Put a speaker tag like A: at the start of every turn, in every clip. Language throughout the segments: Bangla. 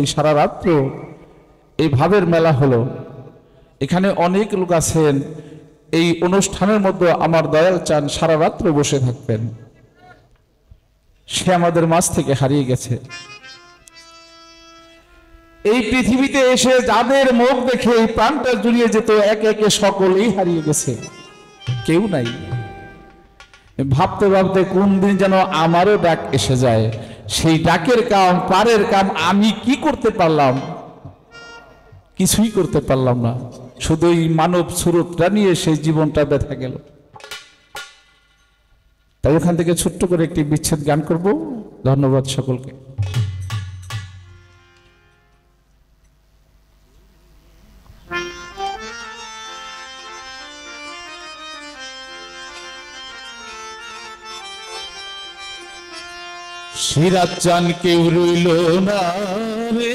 A: প্রতি সারা রাত্র এই ভাবের মেলা হলো। এখানে অনেক লোক আছেন, এই অনুষ্ঠানের মধ্যে আমার দয়াল চান সারা রাত্র বসে থাকবেন। সে আমাদের মাঝ থেকে হারিয়ে গেছে। এই পৃথিবীতে এসে যাদের মুখ দেখে এই প্রাণটা জুড়িয়ে যেত, একে একে সকলেই হারিয়ে গেছে, কেউ নাই। ভাবতে ভাবতে কোন দিন যেন আমারও ডাক এসে যায়। সেই ডাকের কাম, পারের কাম আমি কি করতে পারলাম? কিছুই করতে পারলাম না। শুধু এই মানব সুরতটা নিয়ে সেই জীবনটা ব্যথা গেল। তাই ওখান থেকে ছোট্ট করে একটি বিচ্ছেদ গান করব। ধন্যবাদ সকলকে। সিরাজ চান কেউ রইল না রে,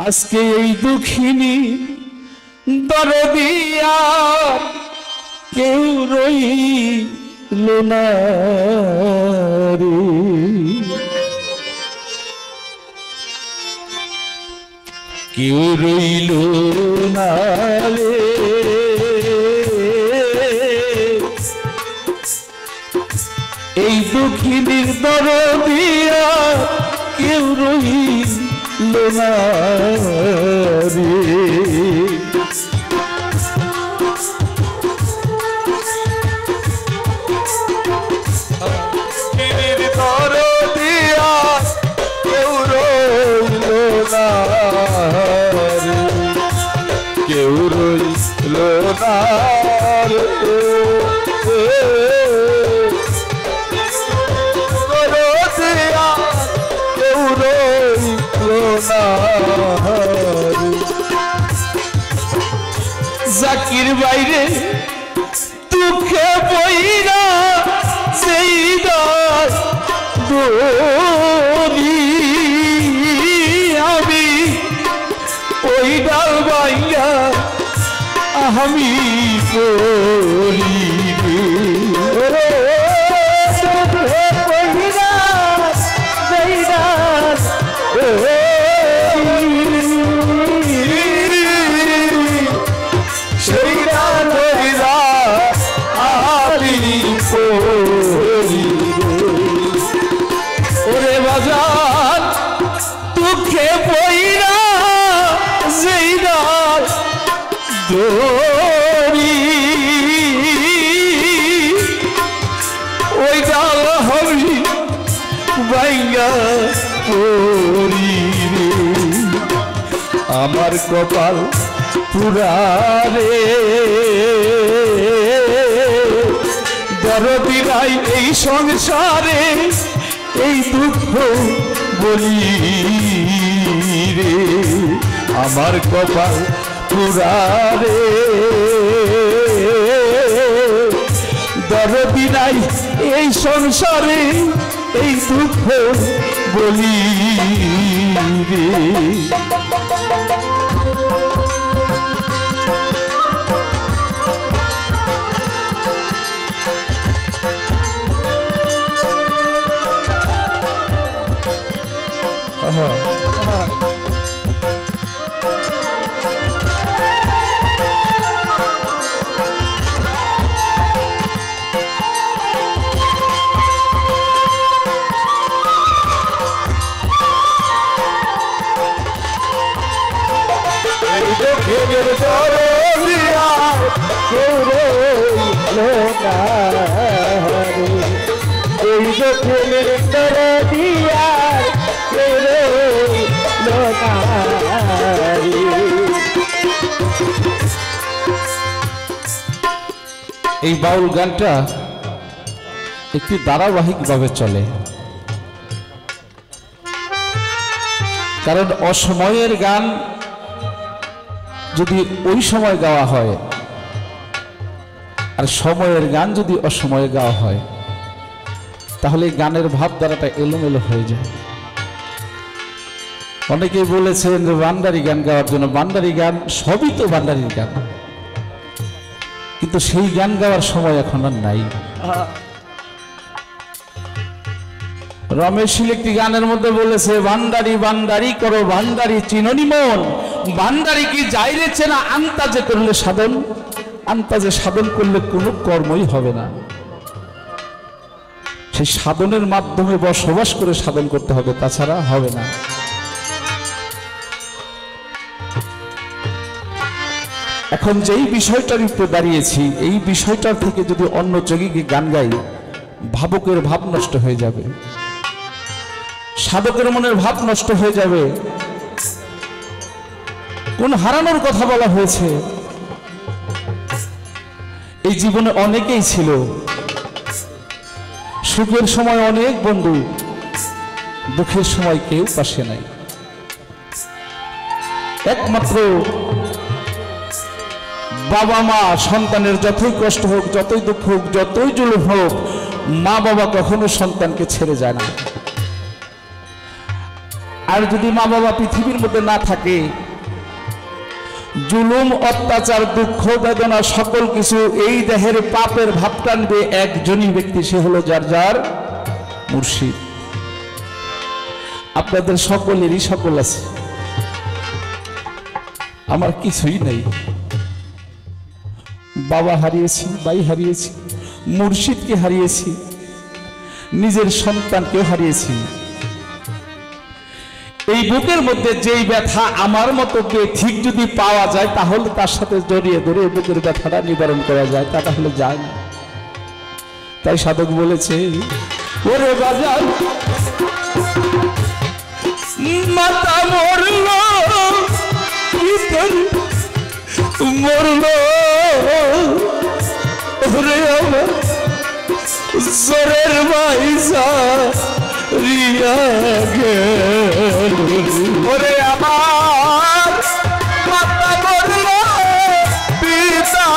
A: আজকে এই দুঃখিনী দরদিয়া কেউ রইল না রে, কেউ রইল না রে, এই দুঃখিনীর দরদিয়া কেউ রইল না রে, কেউ রইল না রে, জাকির বাইরে দুঃখে বইরা সেই দরি আমি ওই ডাল বাইয়া আমি বলি ওরে বাজার দুঃখে বইরা যেই ডাল দরি ওই ডাল আমি বাইঙ্গা পড়ি রে, আমার কপাল পুরা রে, দরদি নাই এই সংসারে, এই দুঃখ বলি রে, আমার কপাল পুরা রে, দরদি নাই এই সংসারে, এই দুঃখ বলি রে। এই বাউল গানটা একটি ধারাবাহিকভাবে চলে, কারণ অসময়ের গান যদি ওই সময় গাওয়া হয় আর সময়ের গান যদি অসময়ে গাওয়া হয় তাহলে গানের ভাবধারাটা এলোমেলো হয়ে যায়। অনেকেই বলেছেন যে বান্দারি গান গাওয়ার জন্য, বান্দারি গান সবই তো বান্দারির গান, কিন্তু সেই গান গাওয়ার সময় এখন আর নাই। রমেশ শীল একটি গানের মধ্যে বলেছে, ভান্ডারি ভান্ডারি করো ভান্ডারি চিননি মন, ভান্ডারি কি যাইরে চেনা আন্তাজে করলে সাধন, আন্তাজে সাধন করলে কোনো কর্মই হবে না। সেই সাধনের মাধ্যমে বসবাস করে সাধন করতে হবে, তাছাড়া হবে না। এখন যেই বিষয়টার উপরে দাঁড়িয়েছি, এই বিষয়টার থেকে যদি অন্য যোগীকে গান গাই, ভাবকের ভাব নষ্ট হয়ে যাবে, সাধকের মনের ভাব নষ্ট হয়ে যাবে। কোন হারানোর কথা বলা হয়েছে? এই জীবনে অনেকেই ছিল, সুখের সময় অনেক বন্ধু, দুঃখের সময় কেউ পাশে নাই। একমাত্র বাবা মা সন্তানের যতই কষ্ট হোক, যতই দুঃখ হোক, যতই জুলুম হোক, মা বাবা কখনো সন্তানকে ছেড়ে যায় না। আর যদি মা বাবা পৃথিবীর মধ্যে না থাকে, জুলুম অত্যাচার দুঃখ বেদনা সকল কিছু এই দেহের পাপের ভাব টানবে একজনই ব্যক্তি, সে হলো যার যার মুর্শিদ। আপনাদের সকলেরই সকল আছে, আমার কিছুই নেই। বাবা হারিয়েছি, ভাই হারিয়েছি, মুর্শিদকে হারিয়েছি, নিজের সন্তানকেও হারিয়েছি। এই বুকের মধ্যে যেই ব্যথা আমার মতো ঠিক যদি পাওয়া যায়, তাহলে তার সাথে জড়িয়ে ধরে বুকের ব্যথাটা নিবারণ করা যায়, তা তাহলে যায় না। তাই সাধক বলেছে, ওরে বাজার মাতা মরল, মরল ওরে আমার জোরের মাইসা রিয়া গেল, ওরে আমার মাতা মরল পিতা,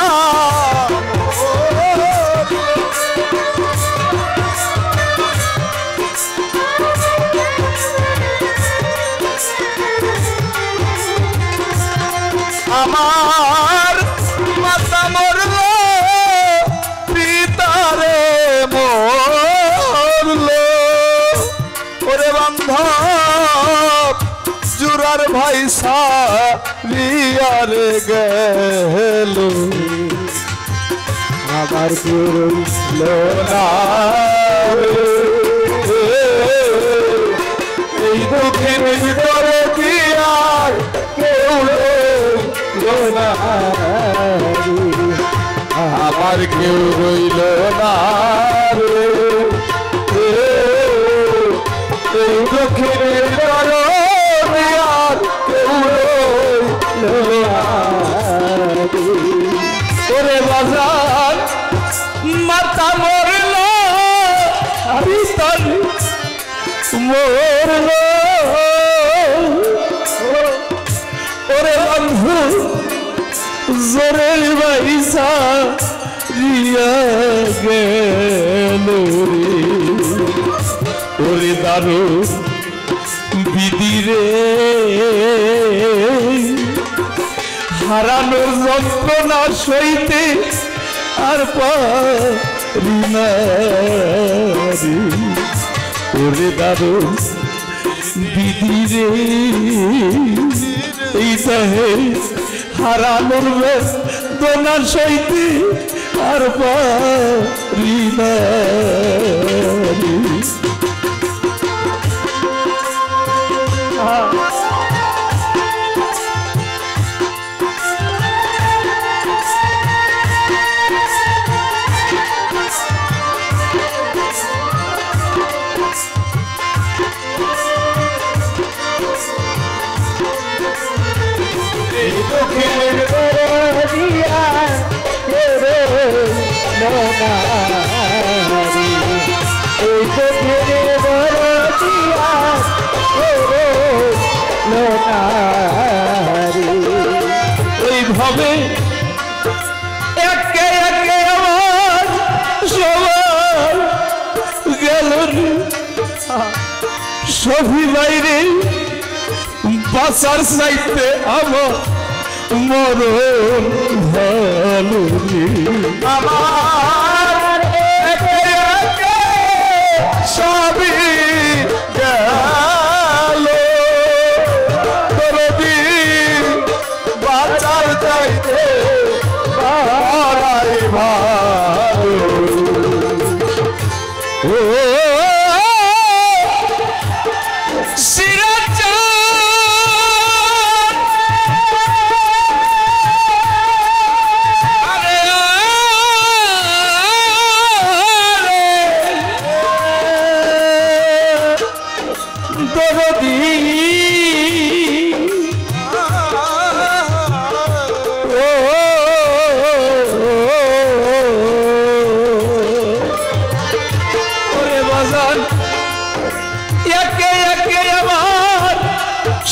A: আমার মাতা মরল পিতারে মরল, ওরে বান্ধব জুরার ভাই সারিয়ারে গেল, আমার গুরুল না এই দুঃখের ভিতরে দিয়ার কেউ না, আমার কেউ রইল না রে, এই দুঃখের ভিতরে দিয়ার কেউ রইল না। ওরে বাজার মাতা মরল পিতার মরল, ওরে বন্ধু জোরের বাইসা রিয়া গেল রে, ওরে দারু বিধি রে, হারানোর যন্ত্রণা সইতে আর পারি না রে, ওরে দারু বিধি রে, এই দেহে হারানোর বেদনা সইতে আর পারি না রে। ওইভাবে একে একে আমার সবার গেল সবই বাইরে, বাঁচার চাইতে আমার মরণ ভালো আমার একে একে সবই ও সিরাজচাঁদ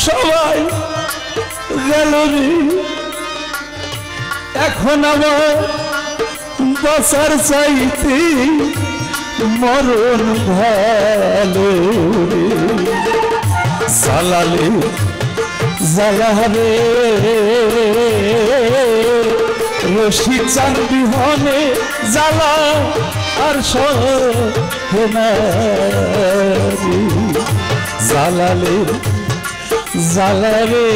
A: সবাই গেল রে, এখন আমার বাঁচার চাইতে মরণ ভালো রে। জ্বালালে জ্বালারে রশি চাঁদ বিহনে জ্বালা আর সোনারি। জ্বালালে জ্বালারে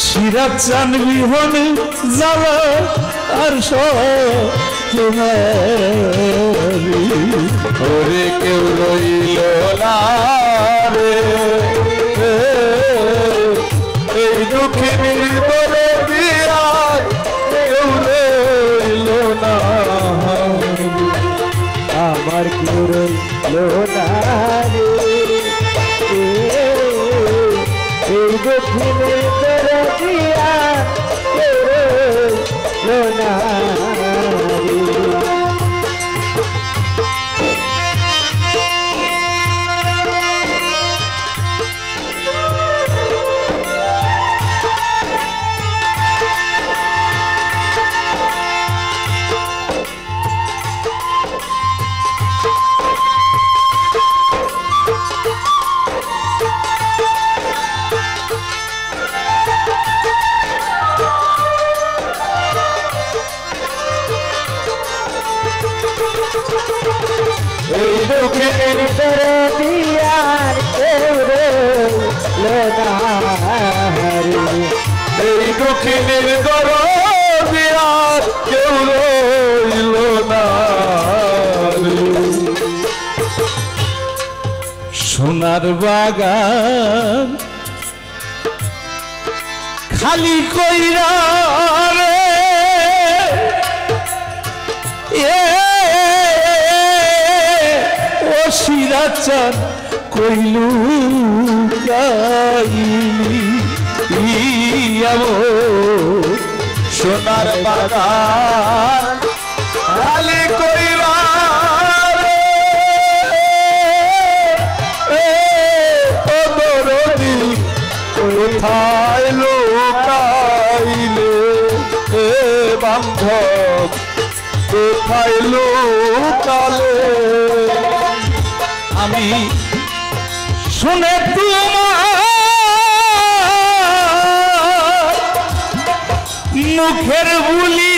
A: সিরাজচাঁদ বিহনে জ্বালা আর সোনারি। ওরে কেউ রইল না রে এই দুঃখে নির্বরে বিরাট, কেউ রইল না
B: আমার কেউ রইল না রে এই দক্ষিণে তোর দিয়া কেউ রইল না রে। এই দুঃখের তোর দিয়ার কেউ রইল না রে
A: এই দক্ষিণের দর বিরাট, কেউ রইল না রে। সোনার বাগান খালি কইরা রে ও সিরাজচাঁদ কইলু সোনার বাগান খালি কইরা রে ও দরদি কোথায় লুকাইলে এ বান্ধব কোথায় লুকালে। আমি শুনে তোমার মুখের বুলি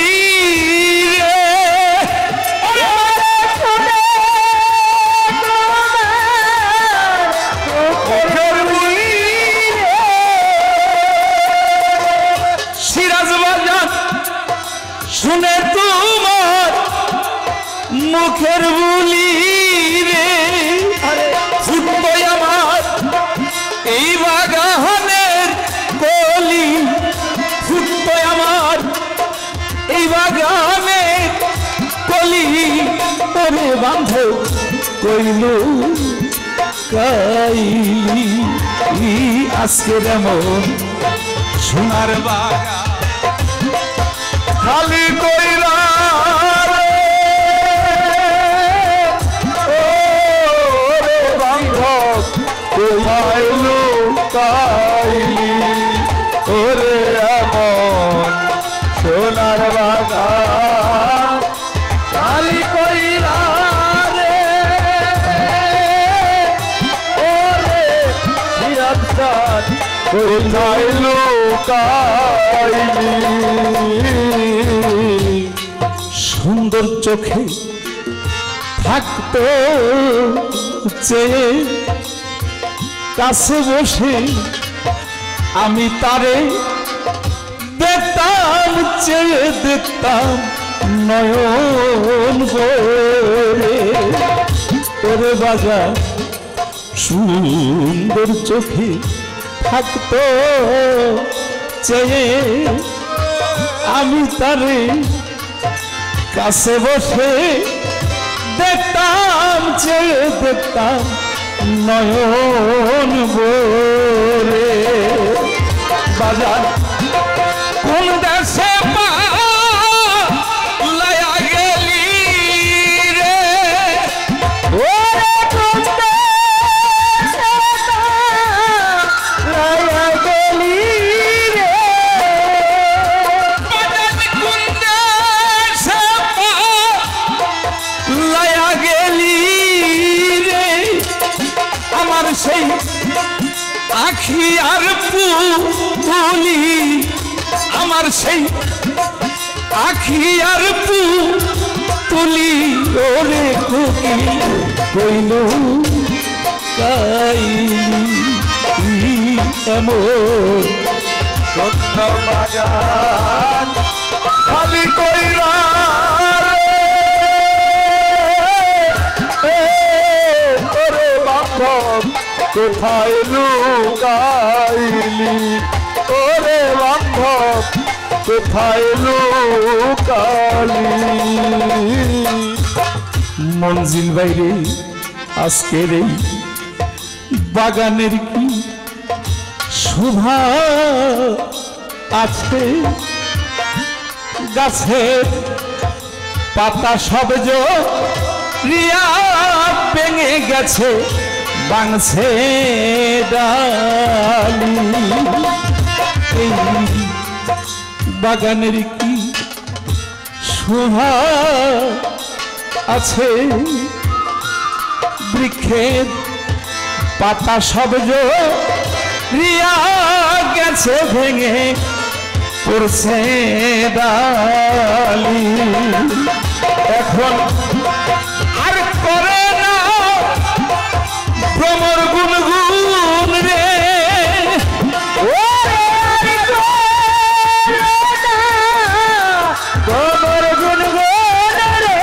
A: রে মুখের বুলি সিরাজ বাজার শুনে তোমার মুখের বুলি রে ফুটবো আমার এই বাগানের কলি, ফুটবো আমার এই বাগানের কলি। ওরে বান্ধব কইলু কাইলি আজকে যেমন সোনার বাগান খালি কইরা কোথায় লুকাইলি ওরে এমন সোনার বাগান খালি কইরা রে ওরে সিরাজচাঁদ কোথায় লুকাইলি। সুন্দর চোখে থাকতো চেয়ে কাছে বসে আমি তারে দেখতাম, চেয়ে দেখতাম নয়ন ভরে ওরে বাজার সুন্দর চোখে থাকতো চেয়ে আমি তারে কাছে বসে দেখতাম চেয়ে দেখতাম নয়ন ভরে বাজার কোন দেশে পালায়া গেলি রে
B: ওরে কোন দেশে পালায়া গেলি রে
A: বাজার কোন দেশে পালায়া গেলি রে আমার সেই আখি আর পুতুলি আমার সেই আখি আর পুতুলি ওরে কুকি কইল কাইলি এমন
B: সুন্দর বাজার
A: খালি কইরা রে ওরে বান্ধব কোথায় লুকাইলি ওরে বান্ধব কোথায় লুকালি মঞ্জিল বাইরে আজকের এই বাগানের কি শোভা আছে গাছের পাতা সবজ রিয়া ভেঙে গেছে বাংছে ডালি এই বাগানের কি শোভা আছে বৃক্ষের পাতা সবজ রিয়া গেছে ভেঙে পড়ছে ডালি এখন আর করে না ভ্রমর গুনগুন রে
B: তোমার গুনগুন রে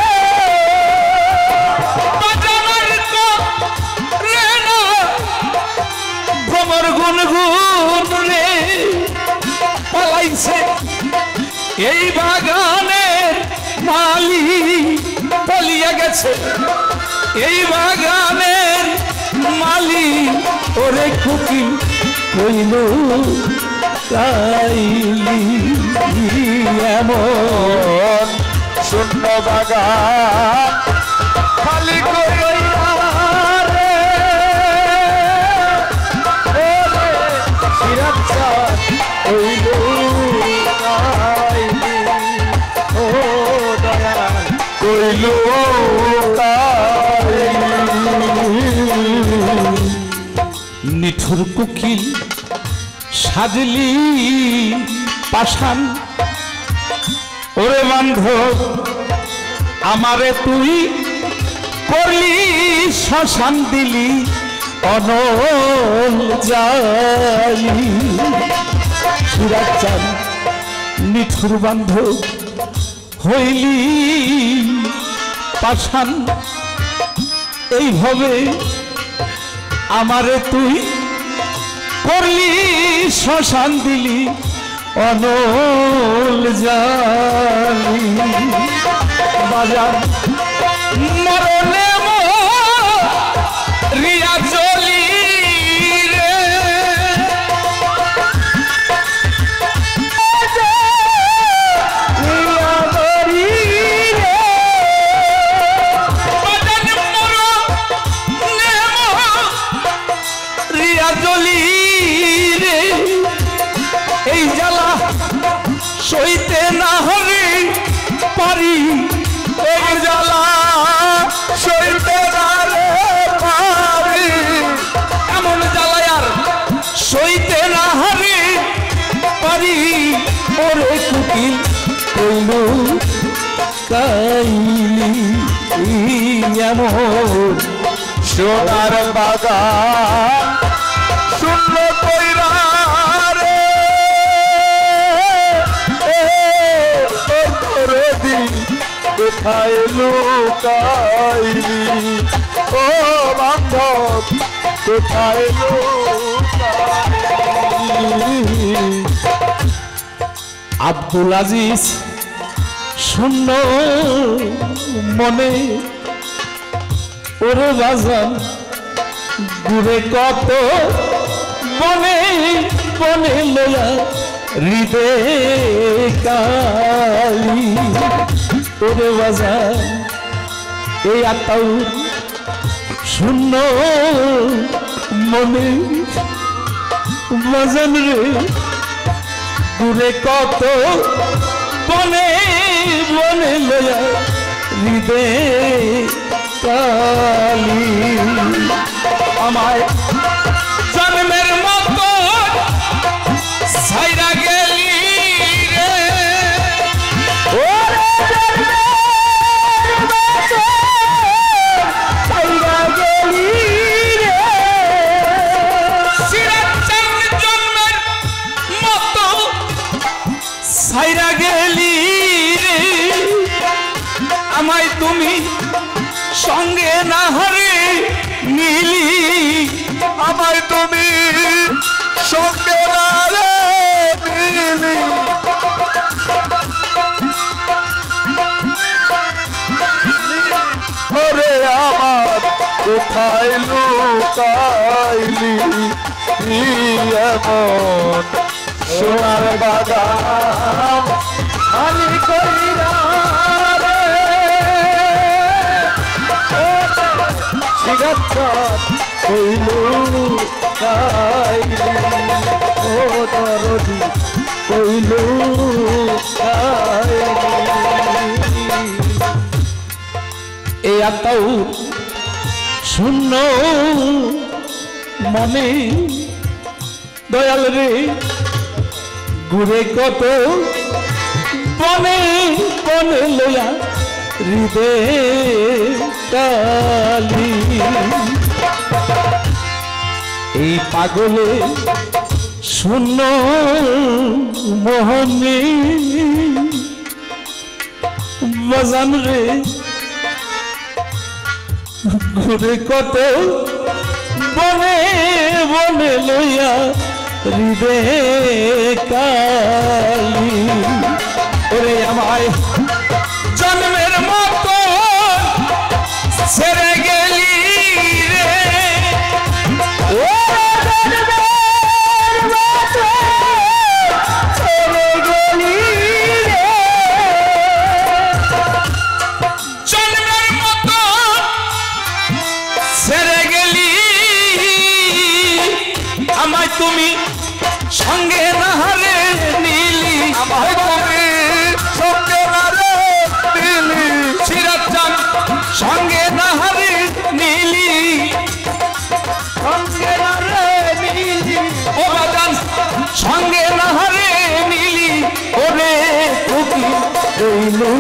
A: ভ্রমর গুনগুন রে পালাইছে এই বাগানের মালি পালিয়ে গেছে এই বাগানের মালি ওরে খুকি কইল কাইলি এমন
B: শূন্য বাগান খালি কইরা রে শিরাচ্ছা হইল কাইলি ও দয়াল
A: কইল নিঠুর কুকিল সাজলি পাষাণ ওরে বান্ধব আমারে তুই করলি শ্মশান দিলি অনল জালি সুরাচান নিঠুর বান্ধব হইলি পাষাণ এইভাবে আমারে তুই করলি শ্মশান দিলি অনল জালি বাজার মরণে রিয়া চলি রে রিয়া চলি রে এই জ্বালা সইতে না হলে পারি এই জ্বালা সইতে না রে পারি এমন জ্বালায় আর সইতে না হলে পারি ওরে কুকিল কইল কাইলি এমন
B: সোনার বাগান শূন্য কইরা রে করে দি কোথায় লুকাইলি ও বান্ধব কোথায় লুকাইলি
A: আব্দুল আজিজ শূন্য মনে ওরে বাজান ঘুরে কত বনে বনে লয়া হৃদয় কালি ওরে বাজান এই আত্মাউর শূন্য মনে বাজান রে ঘুরে কত বনে বনে লয়া হৃদয় কালি আমায় জন্মের মতো ছাইরা গেলি রে ওরে জন্মের মতো ছাইরা গেলি রে সিরাজচাঁদ জন্মের মতো ছাইরা গেলি রে আমায় তুমি সঙ্গে না হারে নীলি
B: আমায় তুমি সঙ্গে না রে নিলি ওরে আমার কোথায় লুকাইলি এমন সোনার বাগান আমি কইরা কইলু কাইলি ও দরদি কইলু
A: এই আত্মাও শূন্য মনে দয়াল রে ঘুরে কত বনে বনে লয়া হৃদয় কালি এই পাগলে শূন্য মোহনে বাজান রে ঘুরে কত বনে বনে লইয়া হৃদয় কালি ওরে আমায় জন্মের মতো ছেড়ে গেলি রে ওরে জন্মের মতো ছেড়ে গেলি রে জন্মের মতো ছেড়ে গেলি আমায় তুমি সঙ্গে না হারে নীলি
B: আমায় তুমি সঙ্গে না রে নিলি
A: সিরাজচাঁদ সঙ্গে না হারে নীলি
B: সঙ্গে না রে নিলি
A: ও বাজান সঙ্গে না হারে নীলি ওরে
B: কইলু